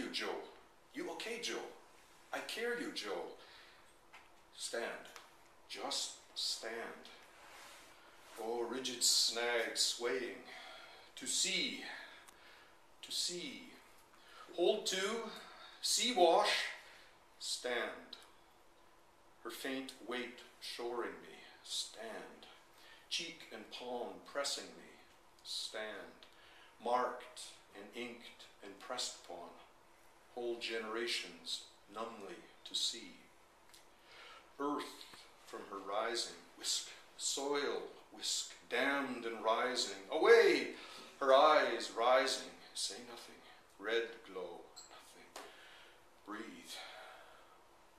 you, Joe. You okay, Joe? I care you, Joe. Stand. Just stand. Oh, rigid snag swaying. To sea. To sea. Hold to. Sea wash. Stand. Her faint weight shoring me. Stand. Cheek and palm pressing me. Stand. Marked and inked and pressed upon. Whole generations numbly to see. Earth from her rising, whisk. Soil, whisk. Damned and rising. Away! Her eyes rising. Say nothing. Red glow. Nothing. Breathe.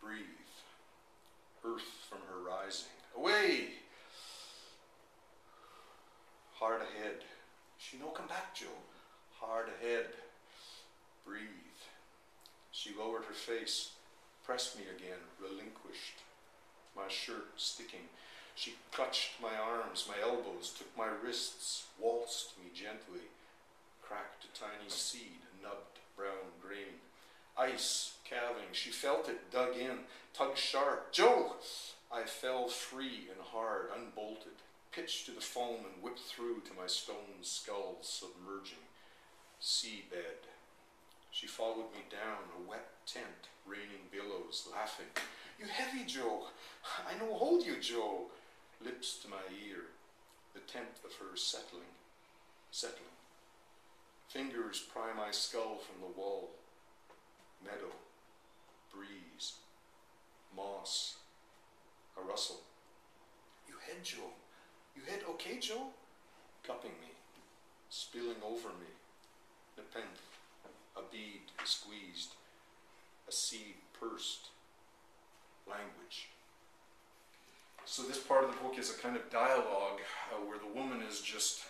Breathe. Earth from her rising. Away! Hard ahead. She no come back, Joe. Hard ahead. Breathe. She lowered her face, pressed me again, relinquished. My shirt sticking. She clutched my arms, my elbows, took my wrists, waltzed me gently, cracked a tiny seed, nubbed brown grain. Ice calving. She felt it, dug in, tugged sharp. Joe! I fell free and hard, unbolted, pitched to the foam and whipped through to my stone skull submerging. Seabed. She followed me down, a wet tent, raining billows, laughing. You heavy, Joe. I no hold you, Joe. Lips to my ear, the tenth of her settling. Fingers pry my skull from the wall. Meadow, breeze, moss, a rustle. You head, Joe. You head okay, Joe? Cupping me, spilling over me. Nepenthe, a bead squeezed, a seed pursed. Language. So this part of the book is a kind of dialogue where the woman is just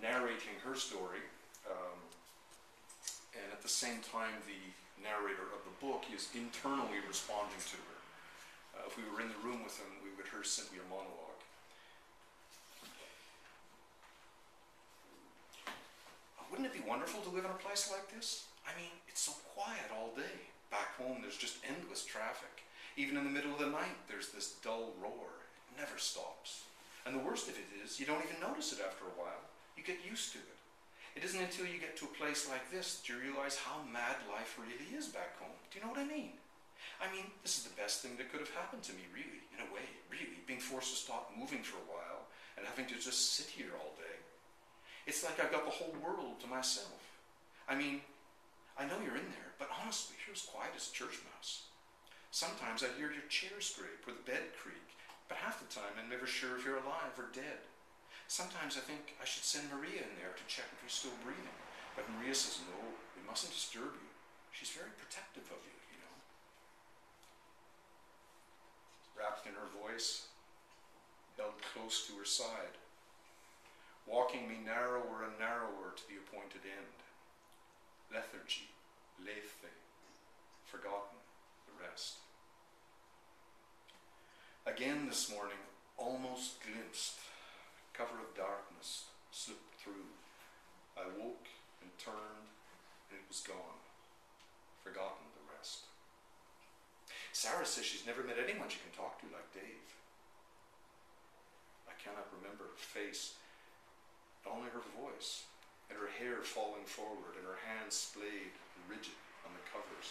narrating her story, and at the same time the narrator of the book is internally responding to her. If we were in the room with him, we would hear simply a monologue. Wouldn't it be wonderful to live in a place like this? I mean, it's so quiet all day. Back home, there's just endless traffic. Even in the middle of the night, there's this dull roar. It never stops. And the worst of it is, you don't even notice it after a while. You get used to it. It isn't until you get to a place like this that you realize how mad life really is back home. Do you know what I mean? I mean, this is the best thing that could have happened to me, really, in a way, really. Being forced to stop moving for a while and having to just sit here all day. It's like I've got the whole world to myself. I mean, I know you're in there, but honestly, you're as quiet as a church mouse. Sometimes I hear your chair scrape or the bed creak, but half the time I'm never sure if you're alive or dead. Sometimes I think I should send Maria in there to check if you're still breathing, but Maria says, no, we mustn't disturb you. She's very protective of you, you know. Wrapped in her voice, held close to her side, walking me narrower and narrower to the appointed end. Lethargy, lethe, forgotten, the rest. Again this morning, almost glimpsed, cover of darkness slipped through. I woke and turned, and it was gone. Forgotten the rest. Sarah says she's never met anyone she can talk to like Dave. I cannot remember her face, only her voice, and her hair falling forward, and her hands splayed and rigid on the covers.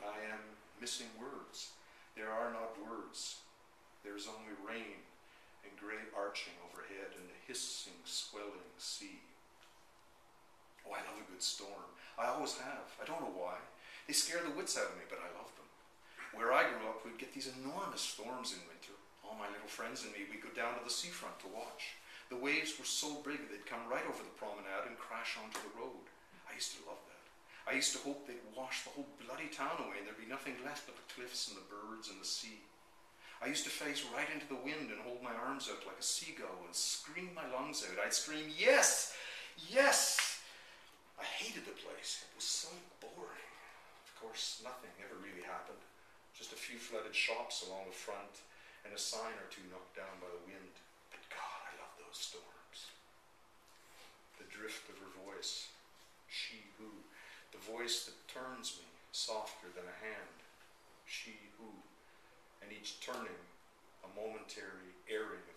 I am missing words. There are not words. There is only rain and grey arching overhead and the hissing, swelling sea. Oh, I love a good storm. I always have. I don't know why. They scare the wits out of me, but I love them. Where I grew up, we'd get these enormous storms in winter. All my little friends and me, we'd go down to the seafront to watch. The waves were so big they'd come right over the promenade and crash onto the road. I used to love that. I used to hope they'd wash the whole bloody town away and there'd be nothing left but the cliffs and the birds and the sea. I used to face right into the wind and hold my arms out like a seagull and scream my lungs out. I'd scream, yes! Yes! I hated the place. It was so boring. Of course, nothing ever really happened. Just a few flooded shops along the front and a sign or two knocked down by the wind. But God, I love those storms. The drift of her voice. She who, the voice that turns me softer than a hand, she who, and each turning a momentary airing